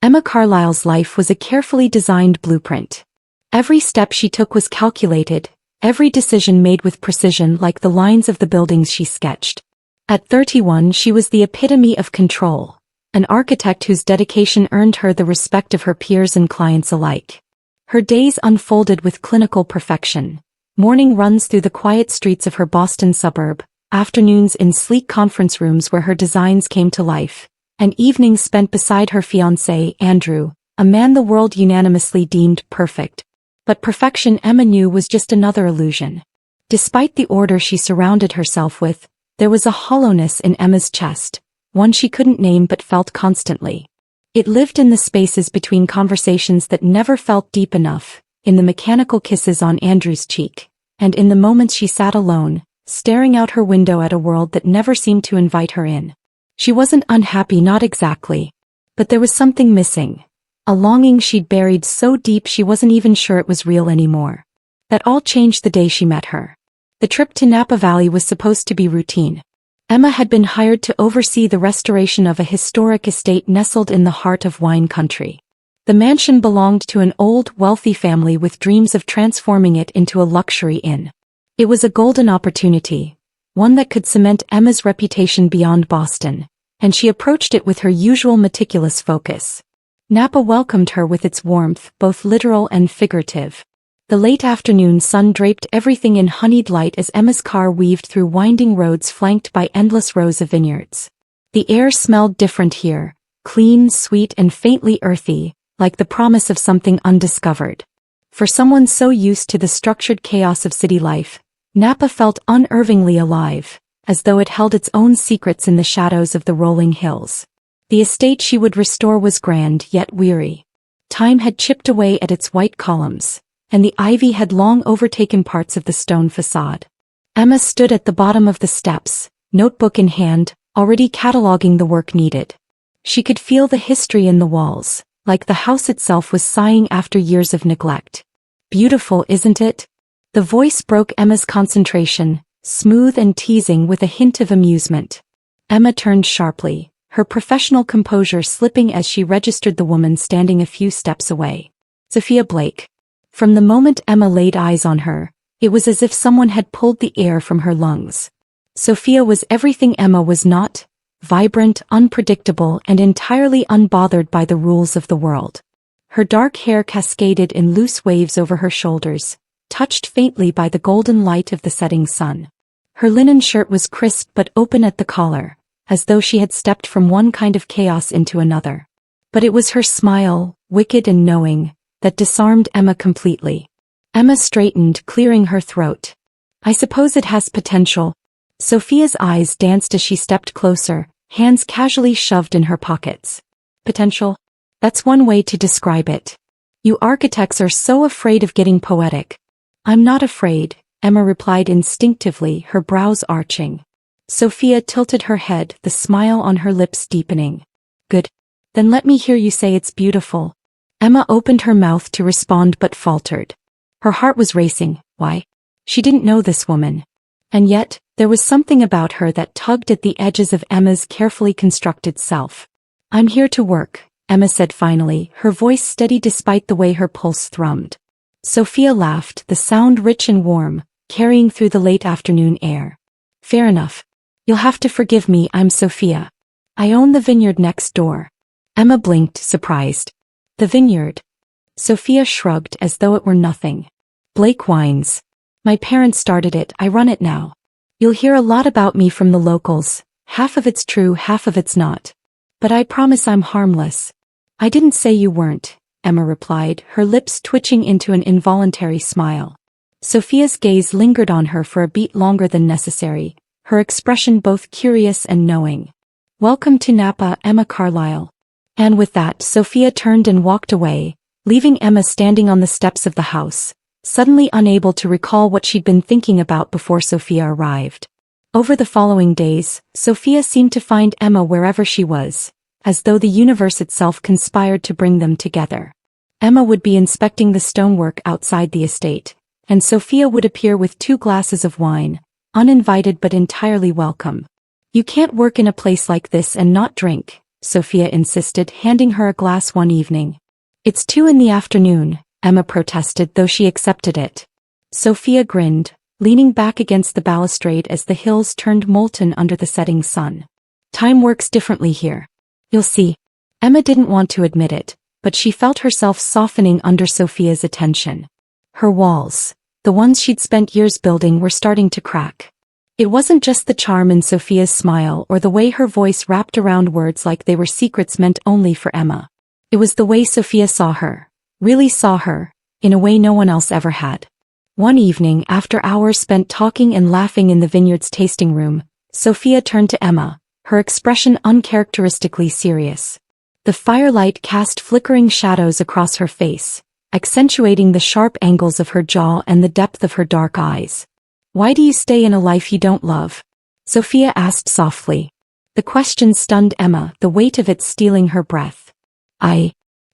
Emma Carlyle's life was a carefully designed blueprint. Every step she took was calculated, every decision made with precision like the lines of the buildings she sketched. At 31 she was the epitome of control, an architect whose dedication earned her the respect of her peers and clients alike. Her days unfolded with clinical perfection. Morning runs through the quiet streets of her Boston suburb, afternoons in sleek conference rooms where her designs came to life, and evenings spent beside her fiancé, Andrew, a man the world unanimously deemed perfect. But perfection, Emma knew, was just another illusion. Despite the order she surrounded herself with, there was a hollowness in Emma's chest, one she couldn't name but felt constantly. It lived in the spaces between conversations that never felt deep enough, in the mechanical kisses on Andrew's cheek, and in the moments she sat alone, staring out her window at a world that never seemed to invite her in. She wasn't unhappy, not exactly. But there was something missing. A longing she'd buried so deep she wasn't even sure it was real anymore. That all changed the day she met her. The trip to Napa Valley was supposed to be routine. Emma had been hired to oversee the restoration of a historic estate nestled in the heart of wine country. The mansion belonged to an old, wealthy family with dreams of transforming it into a luxury inn. It was a golden opportunity, one that could cement Emma's reputation beyond Boston, and she approached it with her usual meticulous focus. Napa welcomed her with its warmth, both literal and figurative. The late afternoon sun draped everything in honeyed light as Emma's car weaved through winding roads flanked by endless rows of vineyards. The air smelled different here, clean, sweet, and faintly earthy, like the promise of something undiscovered. For someone so used to the structured chaos of city life, Napa felt unervingly alive, as though it held its own secrets in the shadows of the rolling hills. The estate she would restore was grand yet weary. Time had chipped away at its white columns, and the ivy had long overtaken parts of the stone facade. Emma stood at the bottom of the steps, notebook in hand, already cataloging the work needed. She could feel the history in the walls, like the house itself was sighing after years of neglect. Beautiful, isn't it? The voice broke Emma's concentration, smooth and teasing with a hint of amusement. Emma turned sharply, her professional composure slipping as she registered the woman standing a few steps away. Sophia Blake. From the moment Emma laid eyes on her, it was as if someone had pulled the air from her lungs. Sophia was everything Emma was not: vibrant, unpredictable, and entirely unbothered by the rules of the world. Her dark hair cascaded in loose waves over her shoulders, touched faintly by the golden light of the setting sun. Her linen shirt was crisp but open at the collar, as though she had stepped from one kind of chaos into another. But it was her smile, wicked and knowing, that disarmed Emma completely. Emma straightened, clearing her throat. I suppose it has potential. Sophia's eyes danced as she stepped closer, hands casually shoved in her pockets. Potential? That's one way to describe it. You architects are so afraid of getting poetic. I'm not afraid, Emma replied instinctively, her brows arching. Sophia tilted her head, the smile on her lips deepening. Good. Then let me hear you say it's beautiful. Emma opened her mouth to respond but faltered. Her heart was racing. Why? She didn't know this woman. And yet, there was something about her that tugged at the edges of Emma's carefully constructed self. I'm here to work, Emma said finally, her voice steady despite the way her pulse thrummed. Sophia laughed, the sound rich and warm, carrying through the late afternoon air. Fair enough. You'll have to forgive me, I'm Sophia. I own the vineyard next door. Emma blinked, surprised. The vineyard. Sophia shrugged as though it were nothing. Blake Wines. My parents started it, I run it now. You'll hear a lot about me from the locals, half of it's true, half of it's not. But I promise I'm harmless. I didn't say you weren't, Emma replied, her lips twitching into an involuntary smile. Sophia's gaze lingered on her for a beat longer than necessary, her expression both curious and knowing. Welcome to Napa, Emma Carlyle. And with that, Sophia turned and walked away, leaving Emma standing on the steps of the house, suddenly unable to recall what she'd been thinking about before Sophia arrived. Over the following days, Sophia seemed to find Emma wherever she was, as though the universe itself conspired to bring them together. Emma would be inspecting the stonework outside the estate, and Sophia would appear with 2 glasses of wine, uninvited but entirely welcome. You can't work in a place like this and not drink, Sophia insisted, handing her a glass one evening. It's 2 in the afternoon, Emma protested, though she accepted it. Sophia grinned, leaning back against the balustrade as the hills turned molten under the setting sun. Time works differently here. You'll see. Emma didn't want to admit it, but she felt herself softening under Sophia's attention. Her walls, the ones she'd spent years building, were starting to crack. It wasn't just the charm in Sophia's smile or the way her voice wrapped around words like they were secrets meant only for Emma. It was the way Sophia saw her, really saw her, in a way no one else ever had. One evening, after hours spent talking and laughing in the vineyard's tasting room, Sophia turned to Emma, her expression uncharacteristically serious. The firelight cast flickering shadows across her face, accentuating the sharp angles of her jaw and the depth of her dark eyes. Why do you stay in a life you don't love? Sophia asked softly. The question stunned Emma, the weight of it stealing her breath.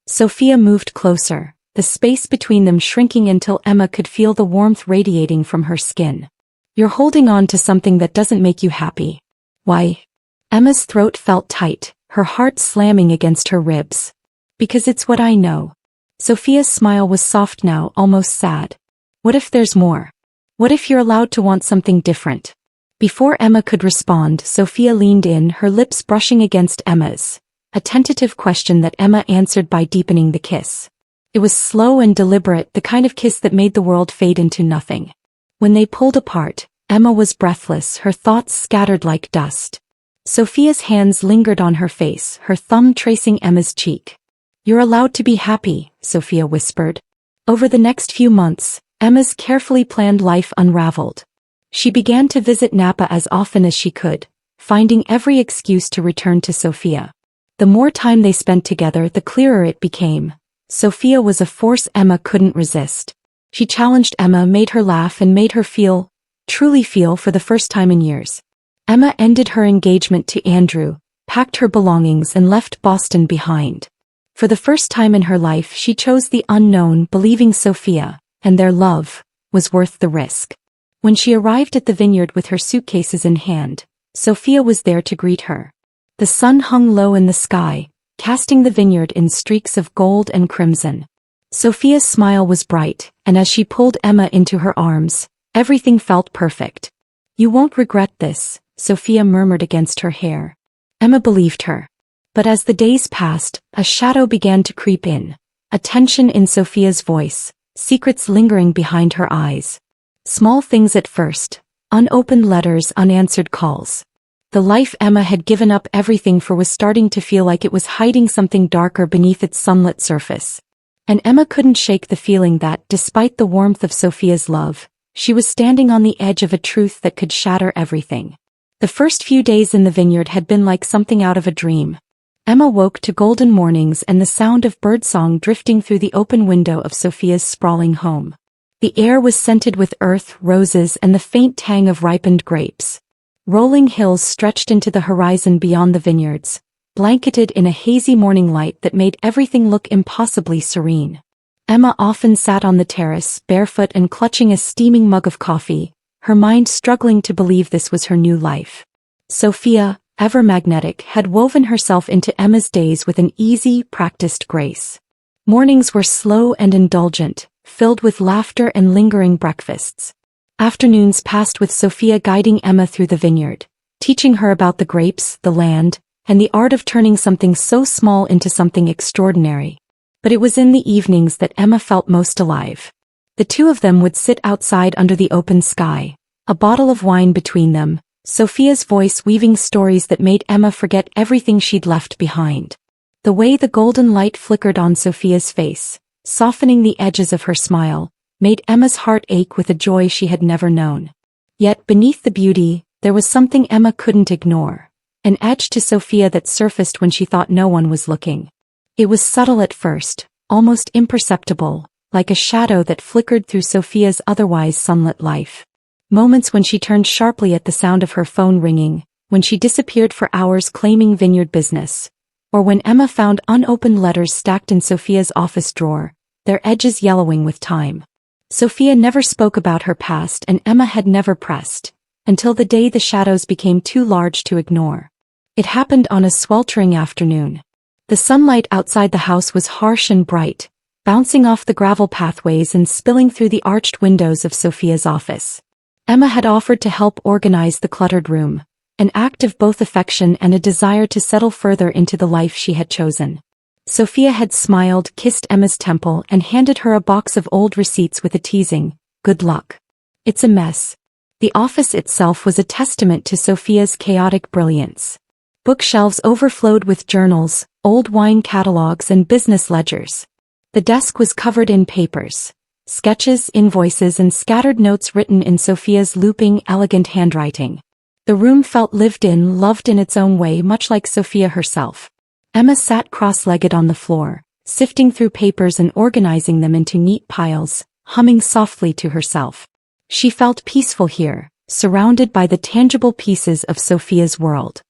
Sophia moved closer, the space between them shrinking until Emma could feel the warmth radiating from her skin. You're holding on to something that doesn't make you happy. Why? Emma's throat felt tight, her heart slamming against her ribs. Because it's what I know. Sophia's smile was soft now, almost sad. What if there's more? What if you're allowed to want something different? Before Emma could respond, Sophia leaned in, her lips brushing against Emma's. A tentative question that Emma answered by deepening the kiss. It was slow and deliberate, the kind of kiss that made the world fade into nothing. When they pulled apart, Emma was breathless, her thoughts scattered like dust. Sophia's hands lingered on her face, her thumb tracing Emma's cheek. You're allowed to be happy, Sophia whispered. Over the next few months, Emma's carefully planned life unraveled. She began to visit Napa as often as she could, finding every excuse to return to Sophia. The more time they spent together, the clearer it became. Sophia was a force Emma couldn't resist. She challenged Emma, made her laugh, and made her feel, truly feel, for the first time in years. Emma ended her engagement to Andrew, packed her belongings, and left Boston behind. For the first time in her life, she chose the unknown, believing Sophia, and their love, was worth the risk. When she arrived at the vineyard with her suitcases in hand, Sophia was there to greet her. The sun hung low in the sky, casting the vineyard in streaks of gold and crimson. Sophia's smile was bright, and as she pulled Emma into her arms, everything felt perfect. You won't regret this, Sophia murmured against her hair. Emma believed her. But as the days passed, a shadow began to creep in, a tension in Sophia's voice, secrets lingering behind her eyes. Small things at first, unopened letters, unanswered calls. The life Emma had given up everything for was starting to feel like it was hiding something darker beneath its sunlit surface. And Emma couldn't shake the feeling that, despite the warmth of Sophia's love, she was standing on the edge of a truth that could shatter everything. The first few days in the vineyard had been like something out of a dream. Emma woke to golden mornings and the sound of birdsong drifting through the open window of Sophia's sprawling home. The air was scented with earth, roses, and the faint tang of ripened grapes. Rolling hills stretched into the horizon beyond the vineyards, blanketed in a hazy morning light that made everything look impossibly serene. Emma often sat on the terrace, barefoot and clutching a steaming mug of coffee, her mind struggling to believe this was her new life. Sophia, ever magnetic, had woven herself into Emma's days with an easy, practiced grace. Mornings were slow and indulgent, filled with laughter and lingering breakfasts. Afternoons passed with Sophia guiding Emma through the vineyard, teaching her about the grapes, the land, and the art of turning something so small into something extraordinary. But it was in the evenings that Emma felt most alive. The two of them would sit outside under the open sky, a bottle of wine between them, Sophia's voice weaving stories that made Emma forget everything she'd left behind. The way the golden light flickered on Sophia's face, softening the edges of her smile, made Emma's heart ache with a joy she had never known. Yet beneath the beauty, there was something Emma couldn't ignore, an edge to Sophia that surfaced when she thought no one was looking. It was subtle at first, almost imperceptible, like a shadow that flickered through Sophia's otherwise sunlit life. Moments when she turned sharply at the sound of her phone ringing, when she disappeared for hours claiming vineyard business, or when Emma found unopened letters stacked in Sophia's office drawer, their edges yellowing with time. Sophia never spoke about her past and Emma had never pressed, until the day the shadows became too large to ignore. It happened on a sweltering afternoon. The sunlight outside the house was harsh and bright, bouncing off the gravel pathways and spilling through the arched windows of Sophia's office. Emma had offered to help organize the cluttered room, an act of both affection and a desire to settle further into the life she had chosen. Sophia had smiled, kissed Emma's temple, and handed her a box of old receipts with a teasing, "Good luck. It's a mess." The office itself was a testament to Sophia's chaotic brilliance. Bookshelves overflowed with journals, old wine catalogs, and business ledgers. The desk was covered in papers, sketches, invoices, and scattered notes written in Sophia's looping, elegant handwriting. The room felt lived in, loved in its own way, much like Sophia herself. Emma sat cross-legged on the floor, sifting through papers and organizing them into neat piles, humming softly to herself. She felt peaceful here, surrounded by the tangible pieces of Sophia's world.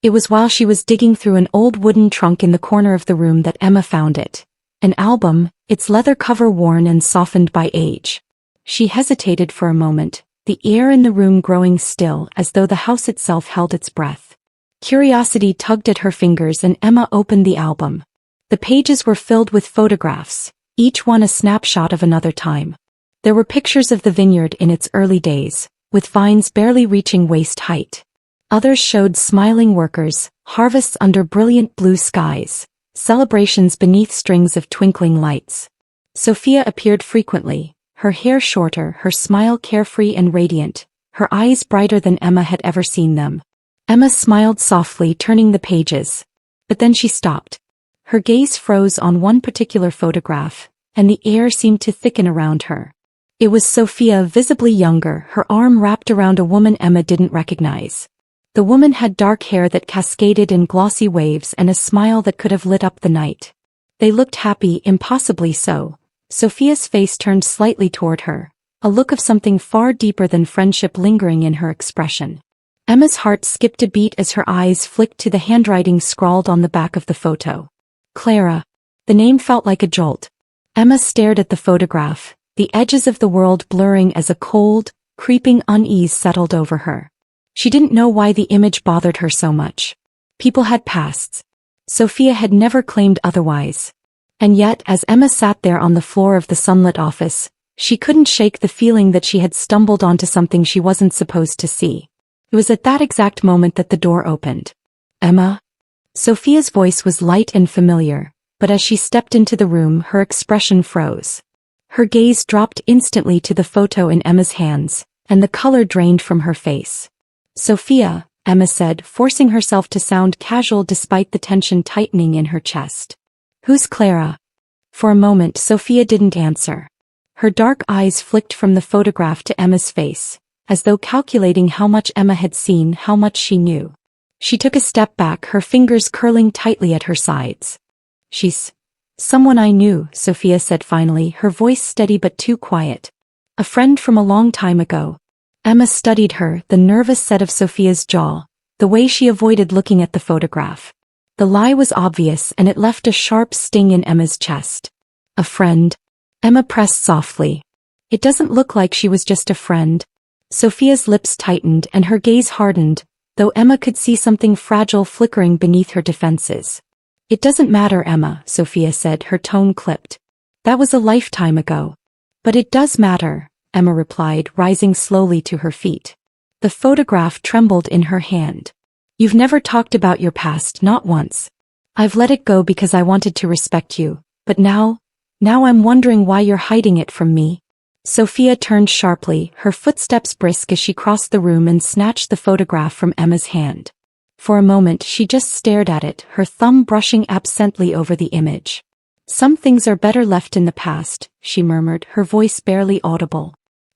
It was while she was digging through an old wooden trunk in the corner of the room that Emma found it. An album, its leather cover worn and softened by age. She hesitated for a moment, the air in the room growing still as though the house itself held its breath. Curiosity tugged at her fingers and Emma opened the album. The pages were filled with photographs, each one a snapshot of another time. There were pictures of the vineyard in its early days, with vines barely reaching waist height. Others showed smiling workers, harvests under brilliant blue skies, celebrations beneath strings of twinkling lights. Sophia appeared frequently, her hair shorter, her smile carefree and radiant, her eyes brighter than Emma had ever seen them. Emma smiled softly, turning the pages. But then she stopped. Her gaze froze on one particular photograph, and the air seemed to thicken around her. It was Sophia, visibly younger, her arm wrapped around a woman Emma didn't recognize. The woman had dark hair that cascaded in glossy waves and a smile that could have lit up the night. They looked happy, impossibly so. Sophia's face turned slightly toward her, a look of something far deeper than friendship lingering in her expression. Emma's heart skipped a beat as her eyes flicked to the handwriting scrawled on the back of the photo. Clara. The name felt like a jolt. Emma stared at the photograph, the edges of the world blurring as a cold, creeping unease settled over her. She didn't know why the image bothered her so much. People had pasts. Sophia had never claimed otherwise. And yet, as Emma sat there on the floor of the sunlit office, she couldn't shake the feeling that she had stumbled onto something she wasn't supposed to see. It was at that exact moment that the door opened. "Emma?" Sophia's voice was light and familiar, but as she stepped into the room, her expression froze. Her gaze dropped instantly to the photo in Emma's hands, and the color drained from her face. "Sophia," Emma said, forcing herself to sound casual despite the tension tightening in her chest. "Who's Clara?" For a moment, Sophia didn't answer. Her dark eyes flicked from the photograph to Emma's face, as though calculating how much Emma had seen, how much she knew. She took a step back, her fingers curling tightly at her sides. "She's someone I knew," Sophia said finally, her voice steady but too quiet. "A friend from a long time ago." Emma studied her, the nervous set of Sophia's jaw, the way she avoided looking at the photograph. The lie was obvious and it left a sharp sting in Emma's chest. "A friend?" Emma pressed softly. "It doesn't look like she was just a friend." Sophia's lips tightened and her gaze hardened, though Emma could see something fragile flickering beneath her defenses. "It doesn't matter, Emma," Sophia said, her tone clipped. "That was a lifetime ago." "But it does matter," Emma replied, rising slowly to her feet. The photograph trembled in her hand. "You've never talked about your past, not once. I've let it go because I wanted to respect you, but now I'm wondering why you're hiding it from me." Sophia turned sharply, her footsteps brisk as she crossed the room and snatched the photograph from Emma's hand. For a moment she just stared at it, her thumb brushing absently over the image. "Some things are better left in the past," she murmured, her voice barely audible.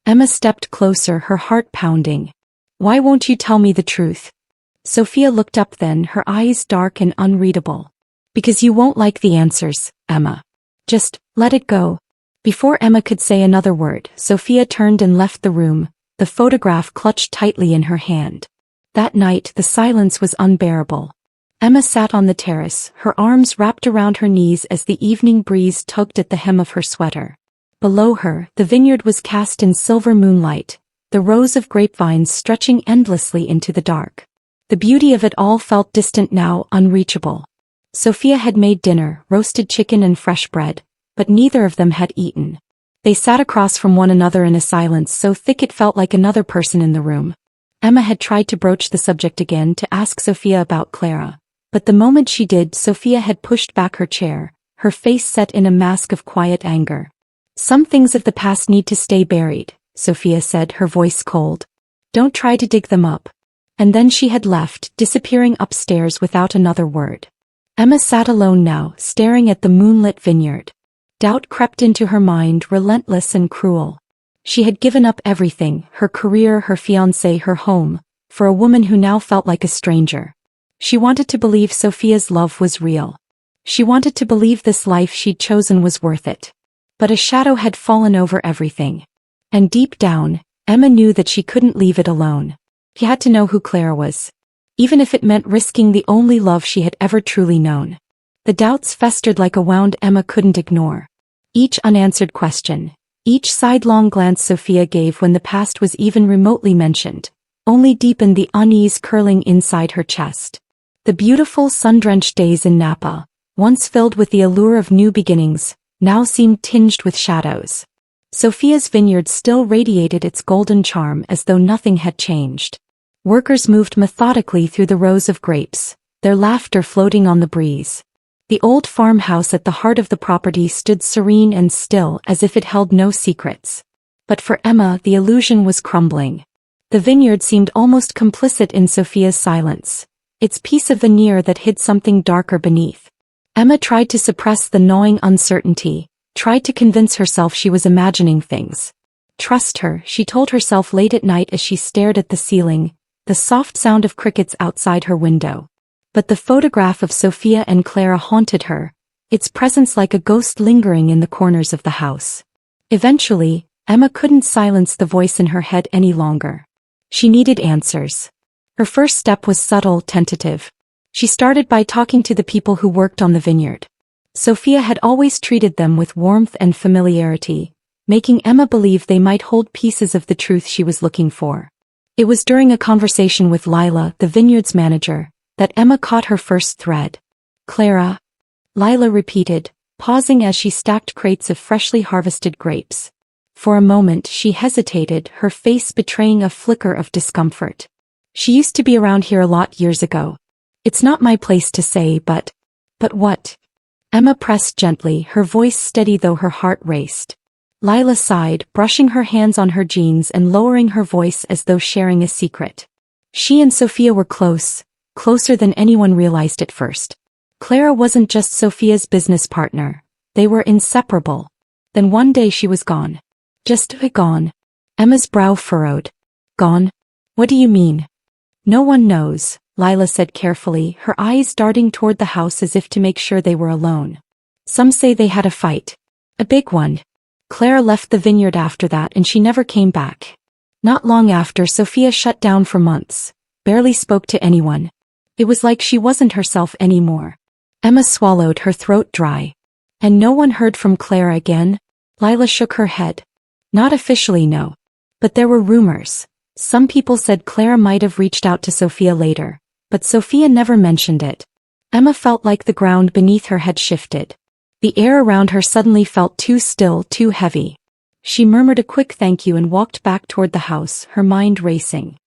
Emma stepped closer, her heart pounding. "Why won't you tell me the truth?" Sophia looked up then, her eyes dark and unreadable. "Because you won't like the answers, Emma. Just let it go." Before Emma could say another word, Sophia turned and left the room, the photograph clutched tightly in her hand. That night the silence was unbearable. Emma sat on the terrace, her arms wrapped around her knees as the evening breeze tugged at the hem of her sweater. Below her, the vineyard was cast in silver moonlight, the rows of grapevines stretching endlessly into the dark. The beauty of it all felt distant now, unreachable. Sophia had made dinner, roasted chicken and fresh bread, but neither of them had eaten. They sat across from one another in a silence so thick it felt like another person in the room. Emma had tried to broach the subject again to ask Sophia about Clara, but the moment she did, Sophia had pushed back her chair, her face set in a mask of quiet anger. "Some things of the past need to stay buried," Sophia said, her voice cold. "Don't try to dig them up." And then she had left, disappearing upstairs without another word. Emma sat alone now, staring at the moonlit vineyard. Doubt crept into her mind, relentless and cruel. She had given up everything, her career, her fiancé, her home, for a woman who now felt like a stranger. She wanted to believe Sophia's love was real. She wanted to believe this life she'd chosen was worth it. But a shadow had fallen over everything. And deep down, Emma knew that she couldn't leave it alone. He had to know who Clara was, even if it meant risking the only love she had ever truly known. The doubts festered like a wound Emma couldn't ignore. Each unanswered question, each sidelong glance Sophia gave when the past was even remotely mentioned, only deepened the unease curling inside her chest. The beautiful sun-drenched days in Napa, once filled with the allure of new beginnings, now seemed tinged with shadows. Sophia's vineyard still radiated its golden charm as though nothing had changed. Workers moved methodically through the rows of grapes, their laughter floating on the breeze. The old farmhouse at the heart of the property stood serene and still as if it held no secrets. But for Emma, the illusion was crumbling. The vineyard seemed almost complicit in Sophia's silence, its piece of veneer that hid something darker beneath. Emma tried to suppress the gnawing uncertainty, tried to convince herself she was imagining things. Trust her, she told herself late at night as she stared at the ceiling, the soft sound of crickets outside her window. But the photograph of Sophia and Clara haunted her, its presence like a ghost lingering in the corners of the house. Eventually, Emma couldn't silence the voice in her head any longer. She needed answers. Her first step was subtle, tentative. She started by talking to the people who worked on the vineyard. Sophia had always treated them with warmth and familiarity, making Emma believe they might hold pieces of the truth she was looking for. It was during a conversation with Lila, the vineyard's manager, that Emma caught her first thread. "Clara?" Lila repeated, pausing as she stacked crates of freshly harvested grapes. For a moment she hesitated, her face betraying a flicker of discomfort. "She used to be around here a lot years ago. It's not my place to say, but..." "But what?" Emma pressed gently, her voice steady though her heart raced. Lila sighed, brushing her hands on her jeans and lowering her voice as though sharing a secret. She and Sophia were close, closer than anyone realized at first. Clara wasn't just Sophia's business partner, they were inseparable. Then one day she was gone. Just gone. Emma's brow furrowed. "Gone? What do you mean?" "No one knows," Lila said carefully, her eyes darting toward the house as if to make sure they were alone. "Some say they had a fight. A big one. Clara left the vineyard after that and she never came back. Not long after, Sophia shut down for months, barely spoke to anyone. It was like she wasn't herself anymore." Emma swallowed, her throat dry. "And no one heard from Clara again?" Lila shook her head. "Not officially, no. But there were rumors. Some people said Clara might have reached out to Sophia later, but Sophia never mentioned it." Emma felt like the ground beneath her had shifted. The air around her suddenly felt too still, too heavy. She murmured a quick thank you and walked back toward the house, her mind racing.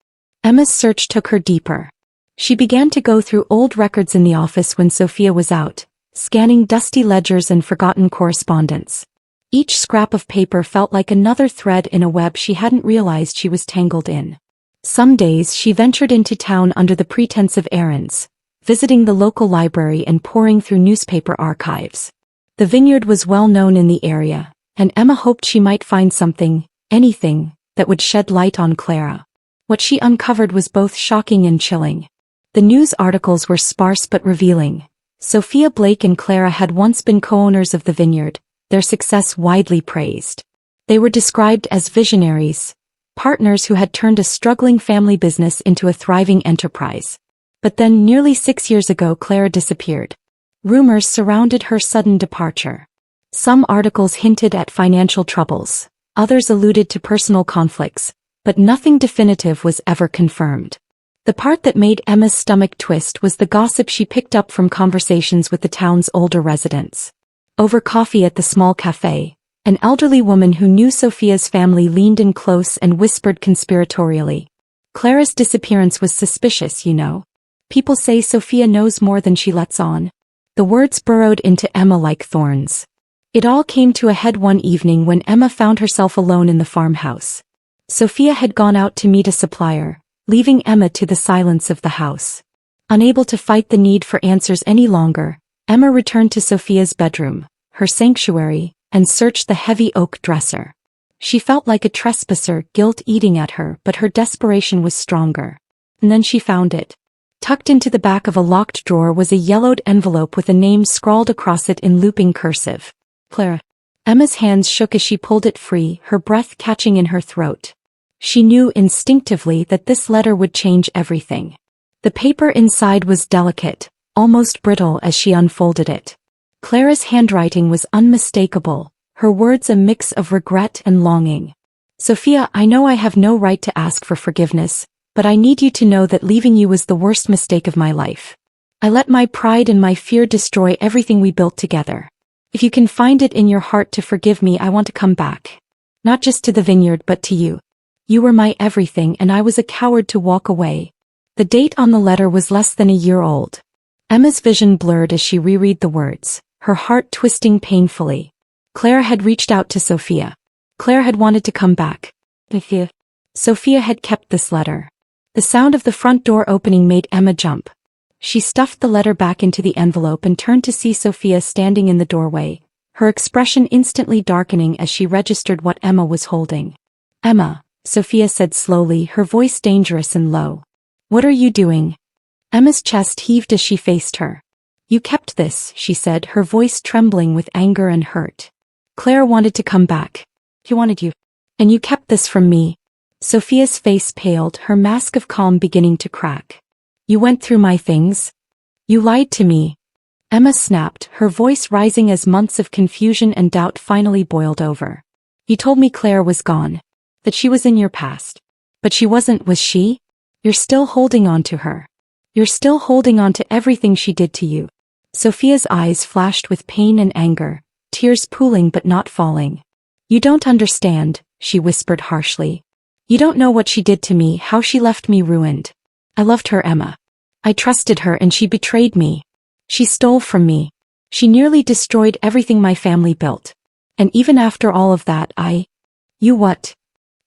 Emma's search took her deeper. She began to go through old records in the office when Sophia was out, scanning dusty ledgers and forgotten correspondence. Each scrap of paper felt like another thread in a web she hadn't realized she was tangled in. Some days she ventured into town under the pretense of errands, visiting the local library and poring through newspaper archives. The vineyard was well known in the area, and Emma hoped she might find something, anything, that would shed light on Clara. What she uncovered was both shocking and chilling. The news articles were sparse but revealing. Sophia Blake and Clara had once been co-owners of the vineyard, their success widely praised. They were described as visionaries, partners who had turned a struggling family business into a thriving enterprise. But then nearly 6 years ago Clara disappeared. Rumors surrounded her sudden departure. Some articles hinted at financial troubles, others alluded to personal conflicts, but nothing definitive was ever confirmed. The part that made Emma's stomach twist was the gossip she picked up from conversations with the town's older residents. Over coffee at the small cafe, an elderly woman who knew Sophia's family leaned in close and whispered conspiratorially. "Clara's disappearance was suspicious, you know. People say Sophia knows more than she lets on." The words burrowed into Emma like thorns. It all came to a head one evening when Emma found herself alone in the farmhouse. Sophia had gone out to meet a supplier, leaving Emma to the silence of the house. Unable to fight the need for answers any longer, Emma returned to Sophia's bedroom, her sanctuary, and searched the heavy oak dresser. She felt like a trespasser, guilt eating at her, but her desperation was stronger. And then she found it. Tucked into the back of a locked drawer was a yellowed envelope with a name scrawled across it in looping cursive. Clara. Emma's hands shook as she pulled it free, her breath catching in her throat. She knew instinctively that this letter would change everything. The paper inside was delicate, almost brittle as she unfolded it. Clara's handwriting was unmistakable, her words a mix of regret and longing. "Sophia, I know I have no right to ask for forgiveness, but I need you to know that leaving you was the worst mistake of my life. I let my pride and my fear destroy everything we built together. If you can find it in your heart to forgive me, I want to come back. Not just to the vineyard but to you. You were my everything and I was a coward to walk away." The date on the letter was less than a year old. Emma's vision blurred as she reread the words, her heart twisting painfully. Clara had reached out to Sophia. Claire had wanted to come back. Sophia had kept this letter. The sound of the front door opening made Emma jump. She stuffed the letter back into the envelope and turned to see Sophia standing in the doorway, her expression instantly darkening as she registered what Emma was holding. "Emma," Sophia said slowly, her voice dangerous and low. "What are you doing?" Emma's chest heaved as she faced her. "You kept this," she said, her voice trembling with anger and hurt. "Claire wanted to come back. She wanted you. And you kept this from me." Sophia's face paled, her mask of calm beginning to crack. "You went through my things. You lied to me." Emma snapped, her voice rising as months of confusion and doubt finally boiled over. "You told me Claire was gone. That she was in your past. But she wasn't, was she? You're still holding on to her. You're still holding on to everything she did to you." Sophia's eyes flashed with pain and anger, tears pooling but not falling. "You don't understand," she whispered harshly. "You don't know what she did to me, how she left me ruined. I loved her, Emma. I trusted her and she betrayed me. She stole from me. She nearly destroyed everything my family built. And even after all of that, You what?"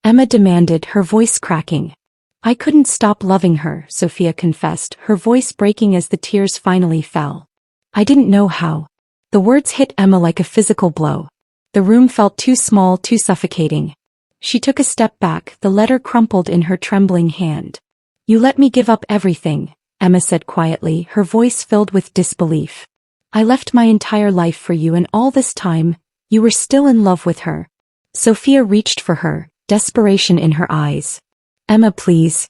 Emma demanded, her voice cracking. "I couldn't stop loving her," Sophia confessed, her voice breaking as the tears finally fell. "I didn't know how." The words hit Emma like a physical blow. The room felt too small, too suffocating. She took a step back, the letter crumpled in her trembling hand. "You let me give up everything," Emma said quietly, her voice filled with disbelief. "I left my entire life for you and all this time, you were still in love with her." Sophia reached for her, desperation in her eyes. "Emma, please."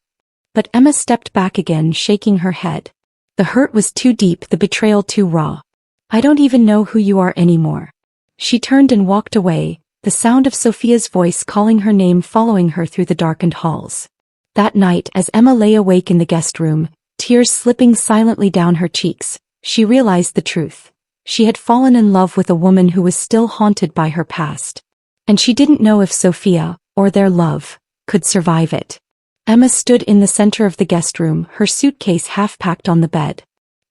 But Emma stepped back again, shaking her head. The hurt was too deep, the betrayal too raw. "I don't even know who you are anymore." She turned and walked away, the sound of Sophia's voice calling her name following her through the darkened halls. That night, as Emma lay awake in the guest room, tears slipping silently down her cheeks, she realized the truth. She had fallen in love with a woman who was still haunted by her past. And she didn't know if Sophia, or their love, could survive it. Emma stood in the center of the guest room, her suitcase half-packed on the bed.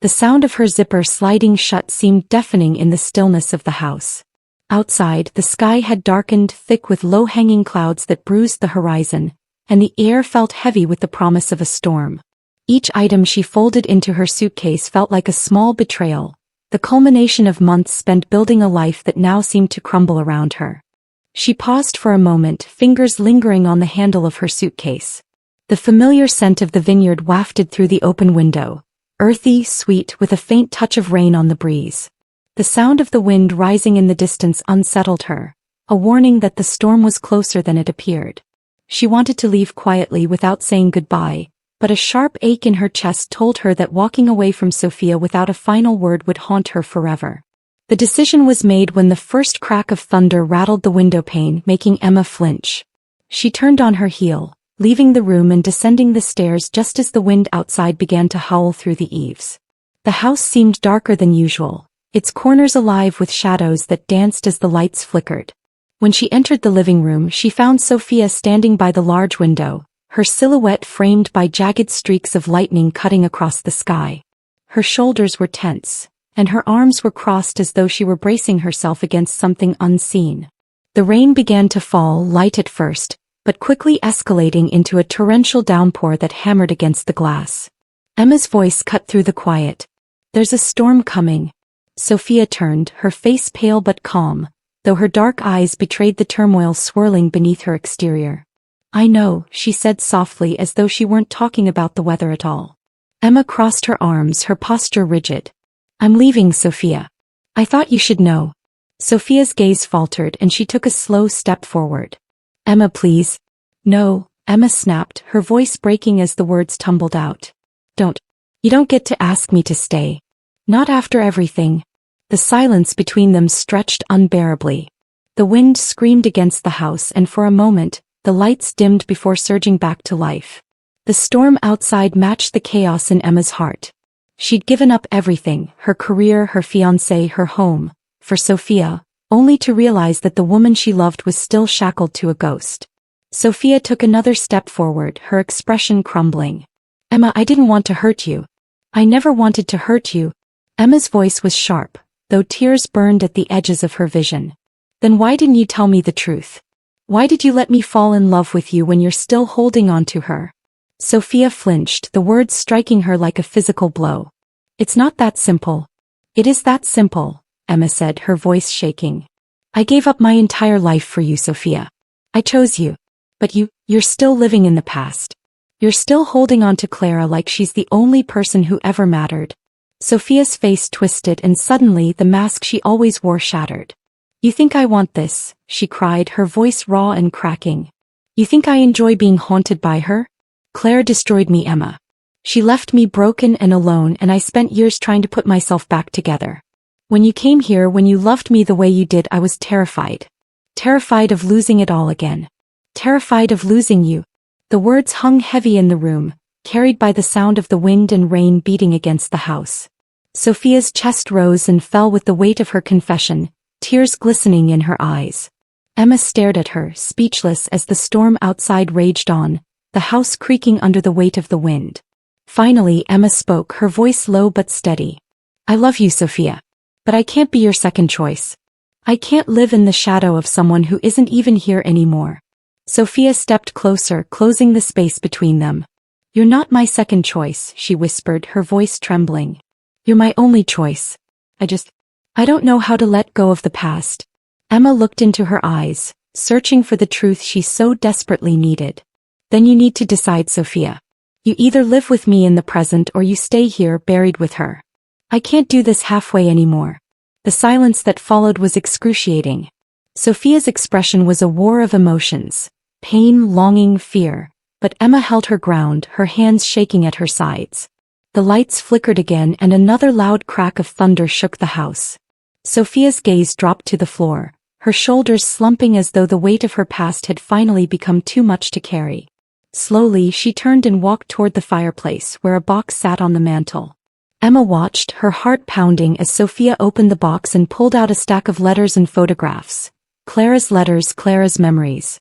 The sound of her zipper sliding shut seemed deafening in the stillness of the house. Outside, the sky had darkened, thick with low-hanging clouds that bruised the horizon, and the air felt heavy with the promise of a storm. Each item she folded into her suitcase felt like a small betrayal, the culmination of months spent building a life that now seemed to crumble around her. She paused for a moment, fingers lingering on the handle of her suitcase. The familiar scent of the vineyard wafted through the open window, earthy, sweet, with a faint touch of rain on the breeze. The sound of the wind rising in the distance unsettled her, a warning that the storm was closer than it appeared. She wanted to leave quietly without saying goodbye, but a sharp ache in her chest told her that walking away from Sophia without a final word would haunt her forever. The decision was made when the first crack of thunder rattled the windowpane, making Emma flinch. She turned on her heel, leaving the room and descending the stairs just as the wind outside began to howl through the eaves. The house seemed darker than usual, its corners alive with shadows that danced as the lights flickered. When she entered the living room, she found Sophia standing by the large window, her silhouette framed by jagged streaks of lightning cutting across the sky. Her shoulders were tense, and her arms were crossed as though she were bracing herself against something unseen. The rain began to fall, light at first, but quickly escalating into a torrential downpour that hammered against the glass. Emma's voice cut through the quiet. "There's a storm coming." Sophia turned, her face pale but calm, though her dark eyes betrayed the turmoil swirling beneath her exterior. "I know," she said softly as though she weren't talking about the weather at all. Emma crossed her arms, her posture rigid. "I'm leaving, Sophia. I thought you should know." Sophia's gaze faltered and she took a slow step forward. "Emma, please." "No," Emma snapped, her voice breaking as the words tumbled out. You don't get to ask me to stay. Not after everything." The silence between them stretched unbearably. The wind screamed against the house and for a moment, the lights dimmed before surging back to life. The storm outside matched the chaos in Emma's heart. She'd given up everything, her career, her fiancé, her home, for Sophia, only to realize that the woman she loved was still shackled to a ghost. Sophia took another step forward, her expression crumbling. "Emma, I didn't want to hurt you. I never wanted to hurt you." Emma's voice was sharp, though tears burned at the edges of her vision. "Then why didn't you tell me the truth? Why did you let me fall in love with you when you're still holding on to her?" Sophia flinched, the words striking her like a physical blow. "It's not that simple." "It is that simple," Emma said, her voice shaking. "I gave up my entire life for you, Sophia. I chose you. But you're still living in the past. You're still holding on to Clara like she's the only person who ever mattered." Sophia's face twisted and suddenly the mask she always wore shattered. "You think I want this?" she cried, her voice raw and cracking. "You think I enjoy being haunted by her? Claire destroyed me, Emma. She left me broken and alone, and I spent years trying to put myself back together. When you came here, when you loved me the way you did, I was terrified. Terrified of losing it all again. Terrified of losing you." The words hung heavy in the room, carried by the sound of the wind and rain beating against the house. Sophia's chest rose and fell with the weight of her confession, tears glistening in her eyes. Emma stared at her, speechless as the storm outside raged on, the house creaking under the weight of the wind. Finally Emma spoke, her voice low but steady. "I love you, Sophia. But I can't be your second choice. I can't live in the shadow of someone who isn't even here anymore." Sophia stepped closer, closing the space between them. "You're not my second choice," she whispered, her voice trembling. "You're my only choice. I don't know how to let go of the past." Emma looked into her eyes, searching for the truth she so desperately needed. "Then you need to decide, Sophia. You either live with me in the present or you stay here buried with her. I can't do this halfway anymore." The silence that followed was excruciating. Sophia's expression was a war of emotions. Pain, longing, fear, but Emma held her ground, her hands shaking at her sides. The lights flickered again and another loud crack of thunder shook the house. Sophia's gaze dropped to the floor, her shoulders slumping as though the weight of her past had finally become too much to carry. Slowly she turned and walked toward the fireplace where a box sat on the mantel. Emma watched, her heart pounding as Sophia opened the box and pulled out a stack of letters and photographs. Clara's letters, Clara's memories.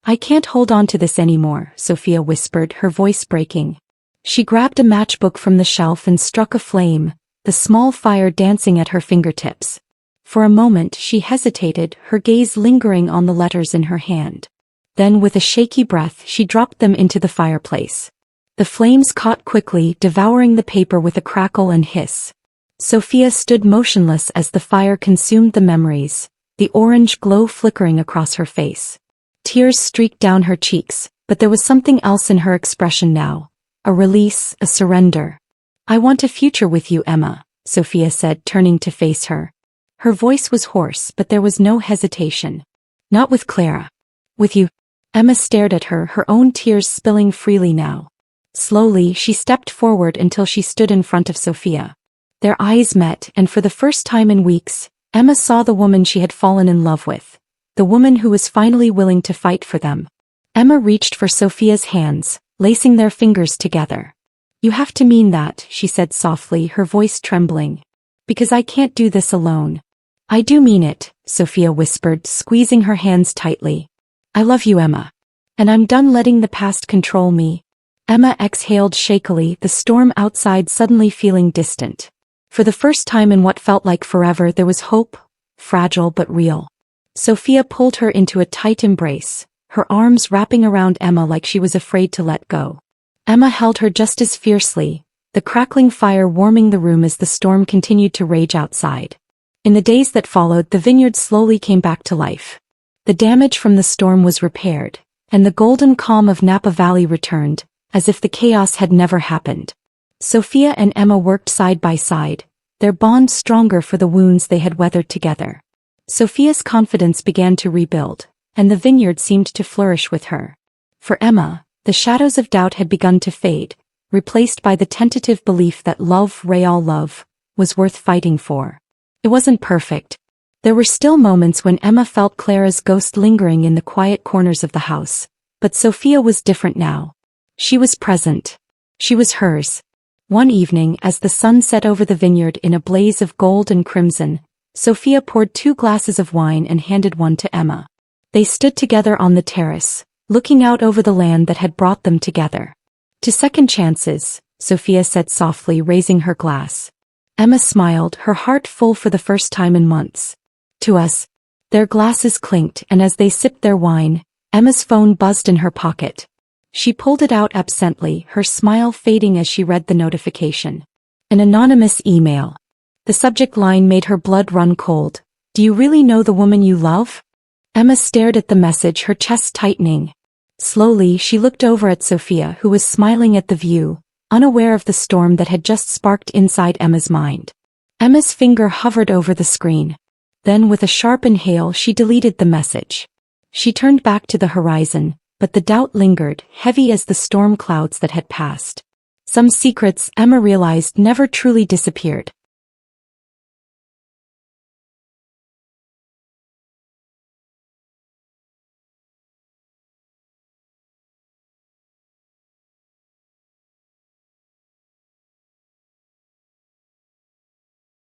"I can't hold on to this anymore," Sophia whispered, her voice breaking. She grabbed a matchbook from the shelf and struck a flame, the small fire dancing at her fingertips. For a moment she hesitated, her gaze lingering on the letters in her hand. Then with a shaky breath she dropped them into the fireplace. The flames caught quickly, devouring the paper with a crackle and hiss. Sophia stood motionless as the fire consumed the memories, the orange glow flickering across her face. Tears streaked down her cheeks, but there was something else in her expression now. A release, a surrender. "I want a future with you, Emma," Sophia said, turning to face her. Her voice was hoarse, but there was no hesitation. "Not with Clara. With you." Emma stared at her, her own tears spilling freely now. Slowly she stepped forward until she stood in front of Sophia. Their eyes met, and for the first time in weeks, Emma saw the woman she had fallen in love with. The woman who was finally willing to fight for them. Emma reached for Sophia's hands, lacing their fingers together. You have to mean that, she said softly, her voice trembling. Because I can't do this alone. I do mean it, Sophia whispered, squeezing her hands tightly. I love you, Emma. And I'm done letting the past control me. Emma exhaled shakily, the storm outside suddenly feeling distant. For the first time in what felt like forever, there was hope, fragile but real. Sophia pulled her into a tight embrace, her arms wrapping around Emma like she was afraid to let go. Emma held her just as fiercely, the crackling fire warming the room as the storm continued to rage outside. In the days that followed, the vineyard slowly came back to life. The damage from the storm was repaired, and the golden calm of Napa Valley returned, as if the chaos had never happened. Sophia and Emma worked side by side, their bond stronger for the wounds they had weathered together. Sophia's confidence began to rebuild, and the vineyard seemed to flourish with her. For Emma, the shadows of doubt had begun to fade, replaced by the tentative belief that love, real love, was worth fighting for. It wasn't perfect. There were still moments when Emma felt Clara's ghost lingering in the quiet corners of the house, but Sophia was different now. She was present. She was hers. One evening, as the sun set over the vineyard in a blaze of gold and crimson, Sophia poured 2 glasses of wine and handed one to Emma. They stood together on the terrace, looking out over the land that had brought them together. To second chances, Sophia said softly, raising her glass. Emma smiled, her heart full for the first time in months. To us. Their glasses clinked, and as they sipped their wine, Emma's phone buzzed in her pocket. She pulled it out absently, her smile fading as she read the notification. An anonymous email. The subject line made her blood run cold. Do you really know the woman you love? Emma stared at the message, her chest tightening. Slowly, she looked over at Sophia, who was smiling at the view, unaware of the storm that had just sparked inside Emma's mind. Emma's finger hovered over the screen. Then, with a sharp inhale, she deleted the message. She turned back to the horizon, but the doubt lingered, heavy as the storm clouds that had passed. Some secrets, Emma realized, never truly disappeared.